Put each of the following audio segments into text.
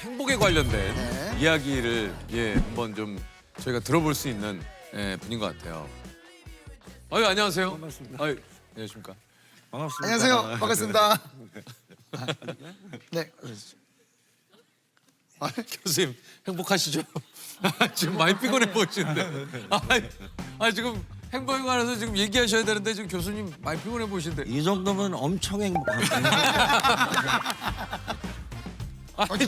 행복에 관련된 네. 이야기를 한번 좀 저희가 들어볼 수 있는 분인 것 같아요. 아유 안녕하세요. 반갑습니다. 아유 안녕하십니까. 반갑습니다. 안녕하세요. 반갑습니다. 네. 교수님 행복하시죠? 지금 많이 피곤해 보이시는데. 지금 행복에 관해서 지금 얘기하셔야 되는데 지금 교수님 많이 피곤해 보이시는데. 이 정도면 엄청 행복합니다. 아니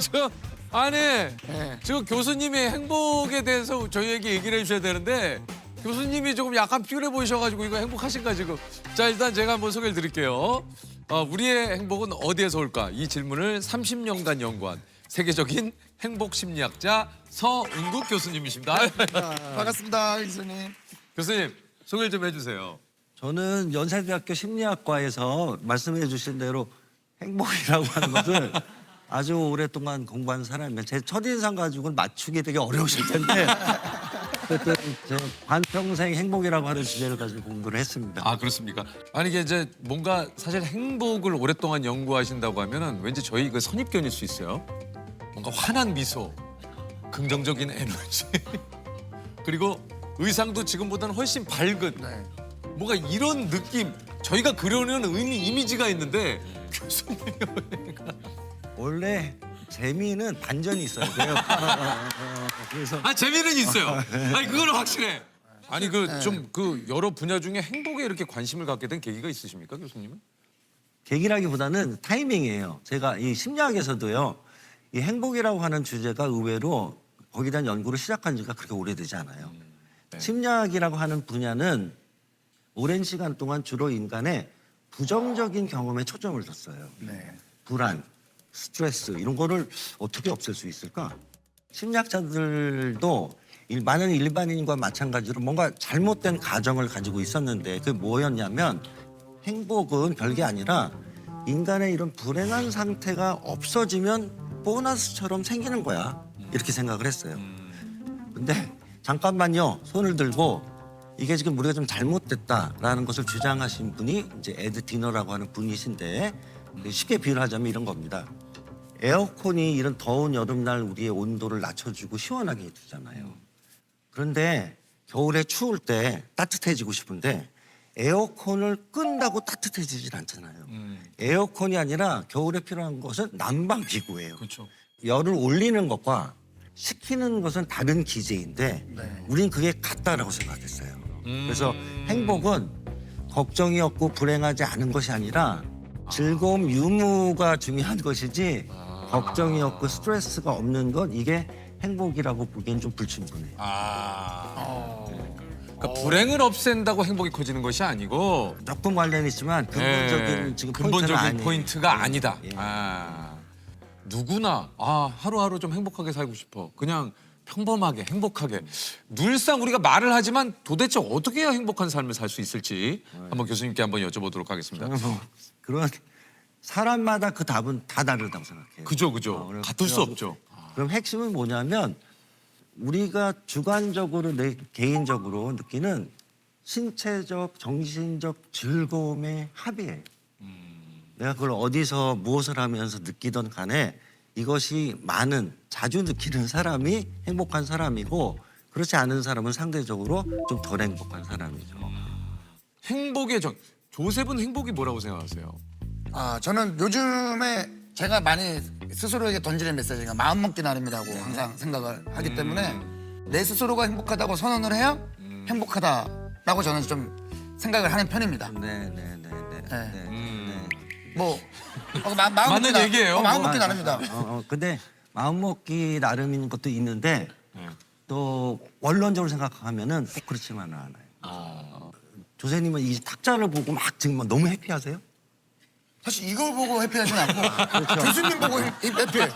지금 교수님이 행복에 대해서 저희에게 얘기를 해주셔야 되는데 교수님이 조금 약간 피곤해 보이셔가지고 이거 행복하신가 지금. 자 일단 제가 한번 소개를 드릴게요. 우리의 행복은 어디에서 올까? 이 질문을 30년간 연구한 세계적인 행복 심리학자 서은국 교수님이십니다. 반갑습니다, 교수님. 교수님 소개를 좀 해주세요. 저는 연세대학교 심리학과에서 말씀해 주신 대로 행복이라고 하는 것을 아주 오랫동안 공부한 사람이에요. 제 첫인상 가지고는 맞추기 되게 어려우실 텐데 어쨌든 제 반평생 행복이라고 하는 주제를 가지고 공부를 했습니다. 아 그렇습니까? 아니 이게 이제 뭔가 사실 행복을 오랫동안 연구하신다고 하면은 왠지 저희 그 선입견일 수 있어요. 뭔가 환한 미소, 긍정적인 에너지, 그리고 의상도 지금보다는 훨씬 밝은 네. 뭔가 이런 느낌. 저희가 그려는 이미지가 있는데 교수님이 원래 재미는 반전이 있어요. 그래서 재미는 있어요. 아니 그거는 확실해. 아니 그 여러 분야 중에 행복에 이렇게 관심을 갖게 된 계기가 있으십니까, 교수님은? 계기라기보다는 타이밍이에요. 제가 이 심리학에서도요. 이 행복이라고 하는 주제가 의외로 거기에 대한 연구를 시작한 지가 그렇게 오래되지 않아요. 네. 심리학이라고 하는 분야는 오랜 시간 동안 주로 인간의 부정적인 경험에 초점을 뒀어요. 네. 불안, 스트레스 이런 거를 어떻게 없앨 수 있을까? 심리학자들도 많은 일반인과 마찬가지로 뭔가 잘못된 가정을 가지고 있었는데 그게 뭐였냐면 행복은 별게 아니라 인간의 이런 불행한 상태가 없어지면 보너스처럼 생기는 거야. 이렇게 생각을 했어요. 근데 잠깐만요. 손을 들고 이게 지금 우리가 좀 잘못됐다라는 것을 주장하신 분이 이제 에드 디너라고 하는 분이신데 쉽게 비유를 하자면 이런 겁니다. 에어컨이 이런 더운 여름날 우리의 온도를 낮춰주고 시원하게 해주잖아요. 그런데 겨울에 추울 때 따뜻해지고 싶은데 에어컨을 끈다고 따뜻해지질 않잖아요. 에어컨이 아니라 겨울에 필요한 것은 난방기구예요. 그렇죠. 열을 올리는 것과 식히는 것은 다른 기제인데 우린 그게 같다라고 생각했어요. 그래서 행복은 걱정이 없고 불행하지 않은 것이 아니라 즐거움, 유무가 중요한 것이지 걱정이 없고 스트레스가 없는 것 이게 행복이라고 보기엔 좀 불충분해요. 그러니까 불행을 없앤다고 행복이 커지는 것이 아니고 조금 관련이 있지만 근본적인 지금 근본적인 포인트가 예. 아니다. 예. 누구나 하루하루 좀 행복하게 살고 싶어. 그냥 평범하게 행복하게. 늘상 우리가 말을 하지만 도대체 어떻게 해야 행복한 삶을 살 수 있을지 한번 교수님께 한번 여쭤보도록 하겠습니다. 저는 뭐 그런 사람마다 그 답은 다 다르다고 생각해요. 그죠. 그래서 같을 수 없죠. 그럼 핵심은 뭐냐면 우리가 주관적으로 내 개인적으로 느끼는 신체적, 정신적 즐거움의 합이에요. 내가 그걸 어디서 무엇을 하면서 느끼던 간에 이것이 자주 느끼는 사람이 행복한 사람이고 그렇지 않은 사람은 상대적으로 좀 덜 행복한 사람이죠. 행복의 조셉은 행복이 뭐라고 생각하세요? 저는 요즘에 제가 많이 스스로에게 던지는 메시지가 마음먹기 나름이라고 항상 생각을 하기 때문에 내 스스로가 행복하다고 선언을 해야 행복하다라고 저는 좀 생각을 하는 편입니다. 네. 뭐 맞는 얘기예요. 마음먹기 나름이다. 근데 마음먹기 나름인 것도 있는데 또 원론적으로 생각하면은 꼭 그렇지만은 않아요. 조세님은 이 탁자를 보고 막 지금 너무 해피하세요? 사실 이걸 보고 해피하진 않고 교수님 보고 해피해.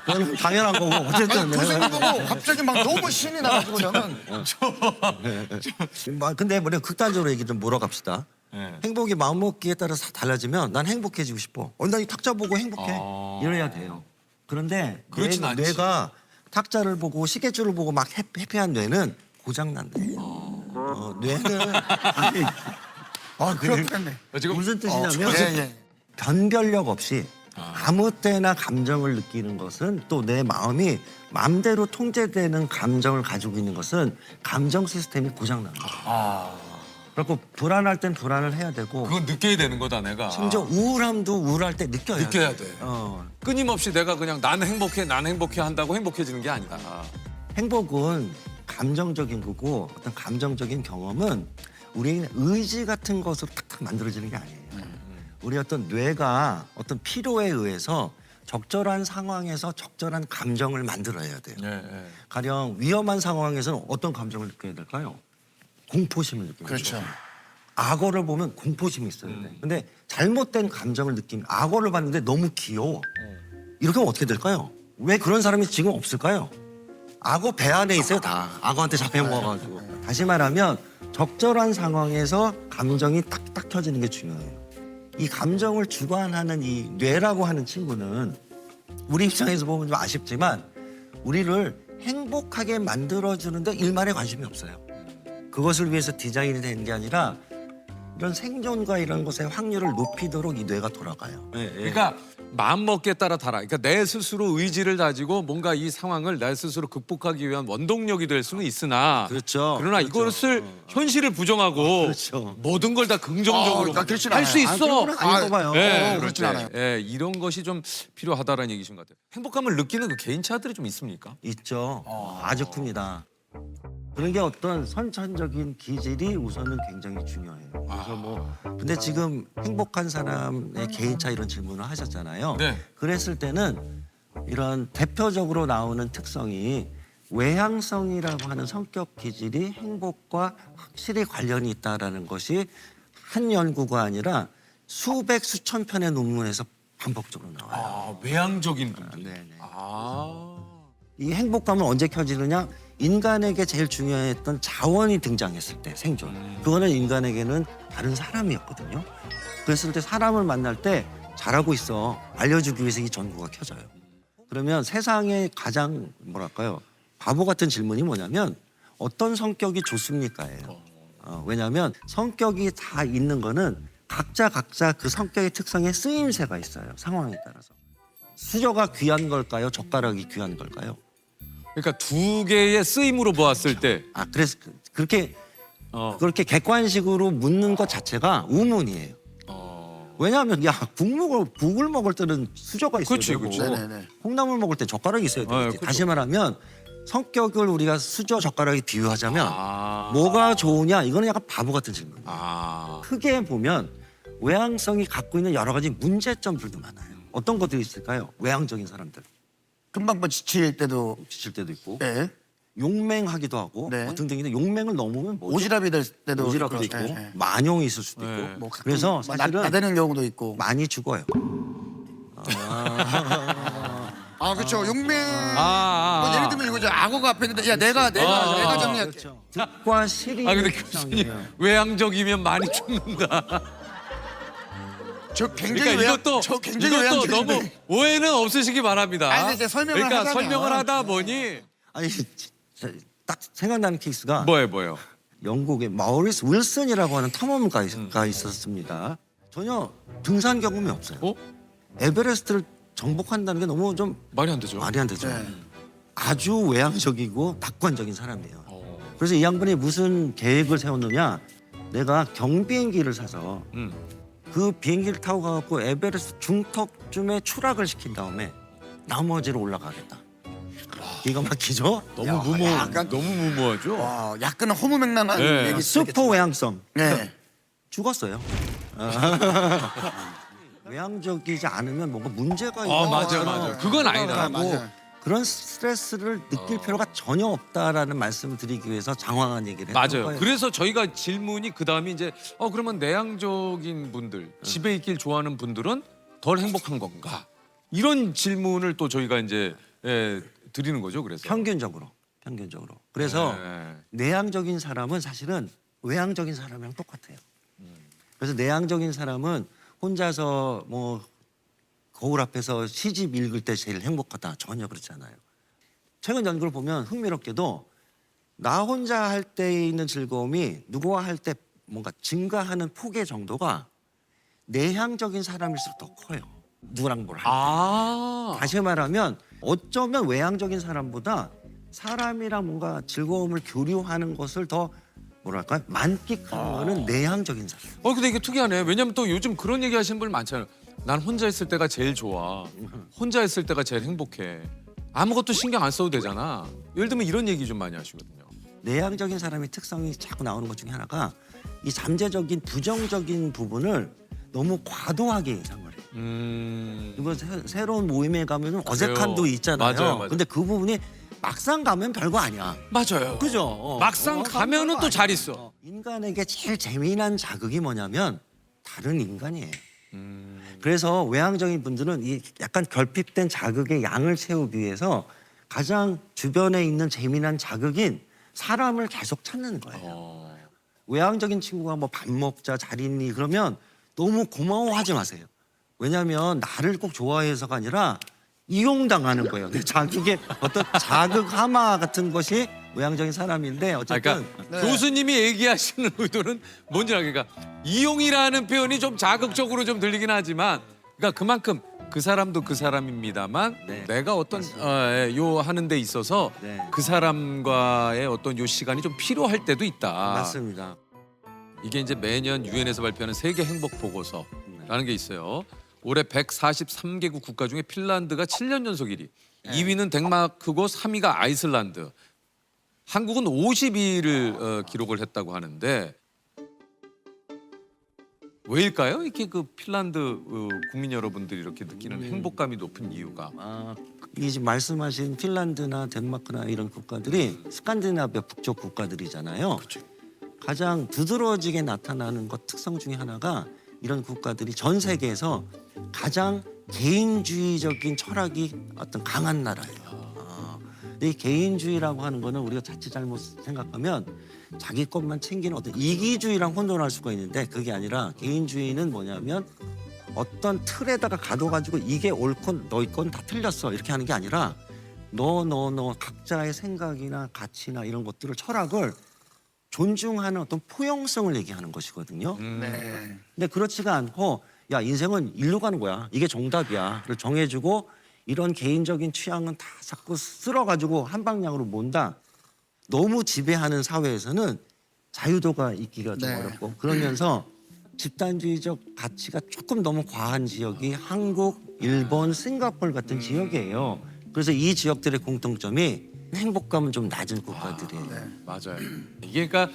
그건 당연한 거고 어쨌든 교수님 보고 갑자기 막 너무 신이 나가지고 저는 근데 우리가 극단적으로 얘기 좀 몰아갑시다. 네. 행복이 마음먹기에 따라서 달라지면 난 행복해지고 싶어. 난 이 탁자 보고 행복해. 이래야 돼요. 그런데 그렇진 않지. 뇌가 탁자를 보고 시계줄을 보고 막 해피한 뇌는 고장난대요. 뇌는 그렇겠네. 무슨 뜻이냐면 예. 변별력 없이 아무 때나 감정을 느끼는 것은 또 내 마음이 마음대로 통제되는 감정을 가지고 있는 것은 감정 시스템이 고장난 거예요. 그래서 불안할 땐 불안을 해야 되고 그건 느껴야 되는 거다 내가. 심지어 우울함도 우울할 때 느껴야 느껴야 돼. 돼. 끊임없이 내가 그냥 난 행복해 한다고 행복해지는 게 아니다. 행복은 감정적인 거고 어떤 감정적인 경험은 우리의 의지 같은 것으로 탁탁 만들어지는 게 아니에요. 우리 어떤 뇌가 어떤 필요에 의해서 적절한 상황에서 적절한 감정을 만들어야 돼요. 가령 위험한 상황에서는 어떤 감정을 느껴야 될까요? 공포심을 느끼는 그렇죠. 거죠. 악어를 보면 공포심이 있어야 돼. 근데 잘못된 감정을 느끼면 악어를 봤는데 너무 귀여워. 이렇게 하면 어떻게 될까요? 왜 그런 사람이 지금 없을까요? 악어 배 안에 있어요, 다. 악어한테 잡혀먹어가지고. 다시 말하면 적절한 상황에서 감정이 딱딱 켜지는 게 중요해요. 이 감정을 주관하는 이 뇌라고 하는 친구는 우리 입장에서 보면 좀 아쉽지만 우리를 행복하게 만들어주는데 일말에 관심이 없어요. 그것을 위해서 디자인이 된 게 아니라 이런 생존과 이런 것의 확률을 높이도록 이 뇌가 돌아가요. 그러니까 마음 먹기에 따라 달아. 그러니까 내 스스로 의지를 다지고 뭔가 이 상황을 내 스스로 극복하기 위한 원동력이 될 수는 있으나 그렇죠. 그러나 그렇죠. 이것을 현실을 부정하고 그렇죠. 모든 걸 다 긍정적으로 그렇진 할 수 않아요. 있어. 그건 아닌 거 봐요. 그렇진 않아요. 이런 것이 좀 필요하다라는 얘기신 것 같아요. 행복감을 느끼는 그 개인차들이 좀 있습니까? 있죠. 아주 큽니다. 그런 게 어떤 선천적인 기질이 우선은 굉장히 중요해요. 그래서 뭐 근데 지금 행복한 사람의 개인차 이런 질문을 하셨잖아요. 네. 그랬을 때는 이런 대표적으로 나오는 특성이 외향성이라고 하는 성격 기질이 행복과 확실히 관련이 있다라는 것이 한 연구가 아니라 수백 수천 편의 논문에서 반복적으로 나와요. 외향적인 분들. 네네. 이 행복감은 언제 켜지느냐? 인간에게 제일 중요했던 자원이 등장했을 때 생존. 그거는 인간에게는 다른 사람이었거든요. 그랬을 때 사람을 만날 때 잘하고 있어 알려주기 위해서 이 전구가 켜져요. 그러면 세상에 가장 뭐랄까요? 바보 같은 질문이 뭐냐면 어떤 성격이 좋습니까예요. 왜냐하면 성격이 다 있는 거는 각자 그 성격의 특성에 쓰임새가 있어요. 상황에 따라서. 수저가 귀한 걸까요? 젓가락이 귀한 걸까요? 그러니까 두 개의 쓰임으로 보았을 때 그래서 그렇게 객관식으로 묻는 것 자체가 우문이에요. 왜냐하면 국을 먹을 때는 수저가 있어야 그치, 되고 그치. 네네네. 콩나물 먹을 때 젓가락이 있어야 되지. 그렇죠. 다시 말하면 성격을 우리가 수저 젓가락에 비유하자면 뭐가 좋으냐 이거는 약간 바보 같은 질문이에요. 크게 보면 외향성이 갖고 있는 여러 가지 문제점들도 많아요. 어떤 것들이 있을까요? 외향적인 사람들 금방 지칠 때도 지칠 때도 있고 네. 용맹하기도 하고 네. 등등인데 용맹을 넘으면 뭐죠? 오지랖이 될 때도 오지랖도 있고 네, 네. 만용이 있을 수도 있고 네. 뭐 가끔 그래서 막 사실은 나대는 경우도 있고. 많이 죽어요. 그렇죠. 용맹. 아. 예를 들면 이거죠. 악어가 앞에 있는데 야 내가 정리할게. 그렇죠. 득과 실이 근데 교수님 외향적이면 많이 죽는다. 저 굉장히 그러니까 이것도 저 굉장히 이것도 너무 외향적인데. 오해는 없으시기 바랍니다. 아니, 근데 설명을 그러니까 하자면. 설명을 하다 보니 아니 딱 생각나는 케이스가 뭐예요? 영국의 마우리스 윌슨이라고 하는 탐험가가 있었습니다. 전혀 등산 경험이 없어요. 에베레스트를 정복한다는 게 너무 좀 말이 안 되죠. 말이 안 되죠. 네. 아주 외향적이고 낙관적인 사람이에요. 그래서 이 양반이 무슨 계획을 세웠느냐? 내가 경비행기를 사서 그 비행기를 타고 가갖고 에베레스트 중턱쯤에 추락을 시킨 다음에 나머지로 올라가겠다. 기가 막히죠? 너무 너무 무모하죠. 와, 약간 허무맹랑한 네. 얘기. 슈퍼 외향성. 네. 죽었어요. 외향적이지 않으면 뭔가 문제가 맞아. 그건 아니다. 맞아요. 그런 스트레스를 느낄 필요가 전혀 없다라는 말씀을 드리기 위해서 장황한 얘기를 했던 맞아요. 거예요. 그래서 저희가 질문이 그 다음에 이제 그러면 내향적인 분들, 집에 있길 좋아하는 분들은 덜 행복한 건가? 이런 질문을 또 저희가 이제 드리는 거죠. 그래서 평균적으로. 그래서 네. 내향적인 사람은 사실은 외향적인 사람이랑 똑같아요. 그래서 내향적인 사람은 혼자서 뭐 거울 앞에서 시집 읽을 때 제일 행복하다. 전혀 그렇지 않아요. 최근 연구를 보면 흥미롭게도 나 혼자 할 때 있는 즐거움이 누구와 할 때 뭔가 증가하는 폭의 정도가 내향적인 사람일수록 더 커요. 누구랑 뭘 할. 아. 다시 말하면 어쩌면 외향적인 사람보다 사람이랑 뭔가 즐거움을 교류하는 것을 더 뭐랄까 만끽하는 거는 내향적인 사람. 근데 이게 특이하네. 왜냐면 또 요즘 그런 얘기 하시는 분 많잖아요. 난 혼자 있을 때가 제일 좋아. 혼자 있을 때가 제일 행복해. 아무것도 신경 안 써도 되잖아. 예를 들면 이런 얘기 좀 많이 하시거든요. 내향적인 사람의 특성이 자꾸 나오는 것 중에 하나가 이 잠재적인 부정적인 부분을 너무 과도하게 예상을 해요. 이번 새로운 모임에 가면 어색함도 있잖아요. 맞아요. 근데 그 부분이 막상 가면 별거 아니야. 맞아요. 그죠? 막상 가면은 또 잘 있어. 인간에게 제일 재미난 자극이 뭐냐면 다른 인간이에요. 그래서 외향적인 분들은 이 약간 결핍된 자극의 양을 채우기 위해서 가장 주변에 있는 재미난 자극인 사람을 계속 찾는 거예요. 외향적인 친구가 뭐 밥 먹자 잘 있니 그러면 너무 고마워하지 마세요. 왜냐하면 나를 꼭 좋아해서가 아니라 이용당하는 거예요. 근데 자기의 어떤 자극 하마 같은 것이 외향적인 사람인데 어쨌든 그러니까 교수님이 얘기하시는 의도는 뭔지 알겠까? 이용이라는 표현이 좀 자극적으로 좀 들리긴 하지만, 그러니까 그만큼 그 사람도 그 사람입니다만 네. 내가 어떤 요 하는 데 있어서 네. 그 사람과의 어떤 요 시간이 좀 필요할 때도 있다. 맞습니다. 이게 이제 매년 유엔에서 발표하는 세계 행복 보고서라는 게 있어요. 올해 143개국 국가 중에 핀란드가 7년 연속 1위, 2위는 덴마크고 3위가 아이슬란드. 한국은 52위를 기록을 했다고 하는데 왜일까요? 이렇게 그 핀란드 국민 여러분들이 이렇게 느끼는 행복감이 높은 이유가. 이 지금 말씀하신 핀란드나 덴마크나 이런 국가들이 스칸디나비아 북쪽 국가들이잖아요. 가장 두드러지게 나타나는 것 특성 중에 하나가 이런 국가들이 전 세계에서 가장 개인주의적인 철학이 어떤 강한 나라예요. 근데 이 개인주의라고 하는 거는 우리가 자칫 잘못 생각하면 자기 것만 챙기는 어떤 이기주의랑 혼돈할 수가 있는데 그게 아니라 개인주의는 뭐냐면 어떤 틀에다가 가둬가지고 이게 옳건 너희 건 다 틀렸어 이렇게 하는 게 아니라 너 각자의 생각이나 가치나 이런 것들을 철학을 존중하는 어떤 포용성을 얘기하는 것이거든요. 네. 근데 그렇지가 않고 야 인생은 일로 가는 거야. 이게 정답이야를 정해주고 이런 개인적인 취향은 다 자꾸 쓸어가지고 한 방향으로 몬다. 너무 지배하는 사회에서는 자유도가 있기가 좀 네. 어렵고 그러면서 집단주의적 가치가 조금 너무 과한 지역이 한국, 일본, 싱가포르 같은 지역이에요. 그래서 이 지역들의 공통점이 행복감은 좀 낮은 국가들이에요. 맞아요. 이게 그러니까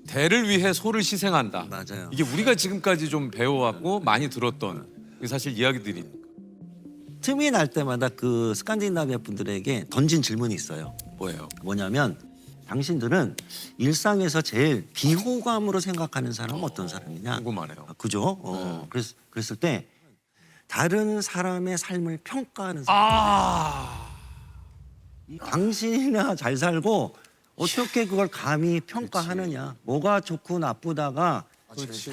대를 위해 소를 희생한다. 맞아요. 이게 우리가 지금까지 좀 배워왔고 많이 들었던 사실 이야기들이. 틈이 날 때마다 그 스칸디나비아 분들에게 던진 질문이 있어요. 뭐예요? 뭐냐면 당신들은 일상에서 제일 비호감으로 생각하는 사람은 어떤 사람이냐? 궁금하네요. 그죠? 그랬을 때 다른 사람의 삶을 평가하는 사람. 당신이나 잘 살고 어떻게 그걸 감히 평가하느냐? 뭐가 좋고 나쁘다가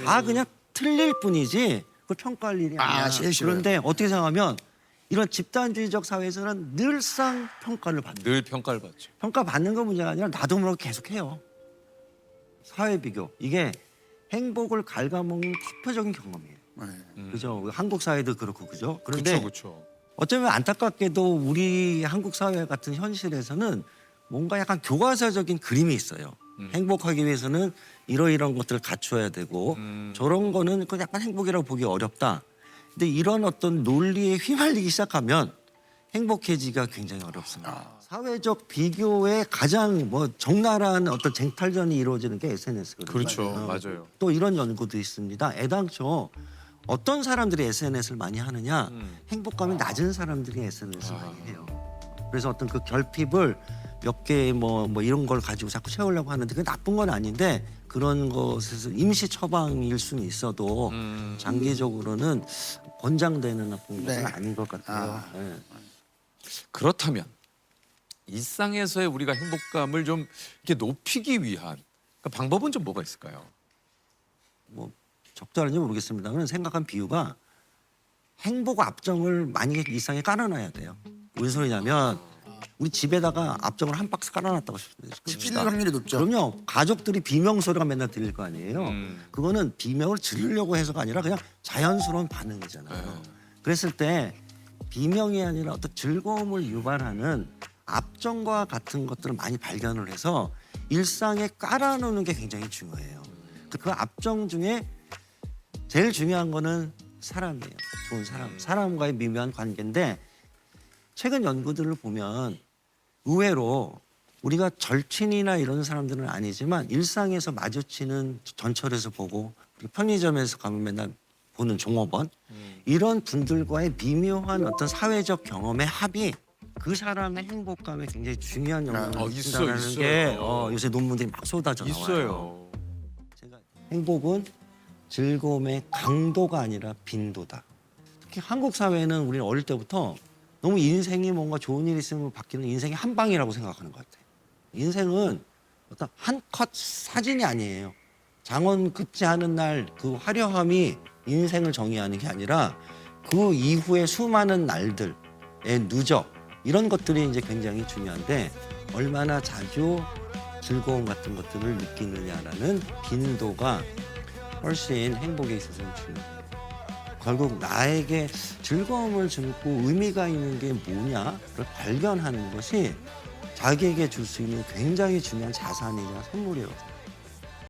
다 그냥 틀릴 뿐이지 그걸 평가할 일이 아니야. 제일 싫어요. 그런데 어떻게 생각하면 이런 집단주의적 사회에서는 늘상 평가를 받는. 늘 평가를 받죠. 평가받는 건 문제가 아니라 나도 모르게 계속해요. 사회 비교. 이게 행복을 갉아먹는 대표적인 경험이에요. 그죠? 한국 사회도 그렇고 그죠? 그런데 그렇죠. 어쩌면 안타깝게도 우리 한국 사회 같은 현실에서는 뭔가 약간 교과서적인 그림이 있어요. 행복하기 위해서는 이러이러한 것들을 갖춰야 되고 저런 거는 그 약간 행복이라고 보기 어렵다. 근데 이런 어떤 논리에 휘말리기 시작하면 행복해지기가 굉장히 어렵습니다. 사회적 비교에 가장 뭐 적나라한 어떤 쟁탈전이 이루어지는 게 SNS거든요. 그렇죠. 맞아요. 또 이런 연구도 있습니다. 애당초 어떤 사람들이 SNS를 많이 하느냐, 행복감이 낮은 사람들이 SNS를 많이 해요. 그래서 어떤 그 결핍을 몇 개 뭐 이런 걸 가지고 자꾸 채우려고 하는데 그게 나쁜 건 아닌데 그런 것에서 임시 처방일 수는 있어도 장기적으로는 권장되는 나쁜 것은 아닌 것 같아요. 네. 그렇다면 일상에서의 우리가 행복감을 좀 이렇게 높이기 위한 그러니까 방법은 좀 뭐가 있을까요? 뭐 적절한지 모르겠습니다만 생각한 비유가 행복 압정을 만약에 일상에 깔아놔야 돼요. 무슨 소리냐면 우리 집에다가 압정을 한 박스 깔아놨다고 찔릴 칩시다. 확률이 높죠. 그럼요. 가족들이 비명 소리가 맨날 들릴 거 아니에요. 그거는 비명을 지르려고 해서가 아니라 그냥 자연스러운 반응이잖아요. 그랬을 때 비명이 아니라 어떤 즐거움을 유발하는 압정과 같은 것들을 많이 발견을 해서 일상에 깔아놓는 게 굉장히 중요해요. 그 압정 중에 제일 중요한 거는 사람이에요. 좋은 사람. 사람과의 미묘한 관계인데 최근 연구들을 보면 의외로 우리가 절친이나 이런 사람들은 아니지만 일상에서 마주치는 전철에서 보고 편의점에서 가면 맨날 보는 종업원 이런 분들과의 미묘한 어떤 사회적 경험의 합이 그 사람의 행복감에 굉장히 중요한 영향을 미친다는 있어요. 게 요새 논문들이 막 쏟아져 나와요. 있어요. 제가 행복은 즐거움의 강도가 아니라 빈도다. 특히 한국 사회는 우리는 어릴 때부터 너무 인생이 뭔가 좋은 일이 있으면 바뀌는 인생이 한 방이라고 생각하는 것 같아요. 인생은 어떤 한 컷 사진이 아니에요. 장원 급제 하는 날 그 화려함이 인생을 정의하는 게 아니라 그 이후에 수많은 날들의 누적 이런 것들이 이제 굉장히 중요한데 얼마나 자주 즐거움 같은 것들을 느끼느냐라는 빈도가 훨씬 행복에 있어서는 중요해요. 결국 나에게 즐거움을 주고 의미가 있는 게 뭐냐를 발견하는 것이 자기에게 줄 수 있는 굉장히 중요한 자산이자 선물이라고 생각해요.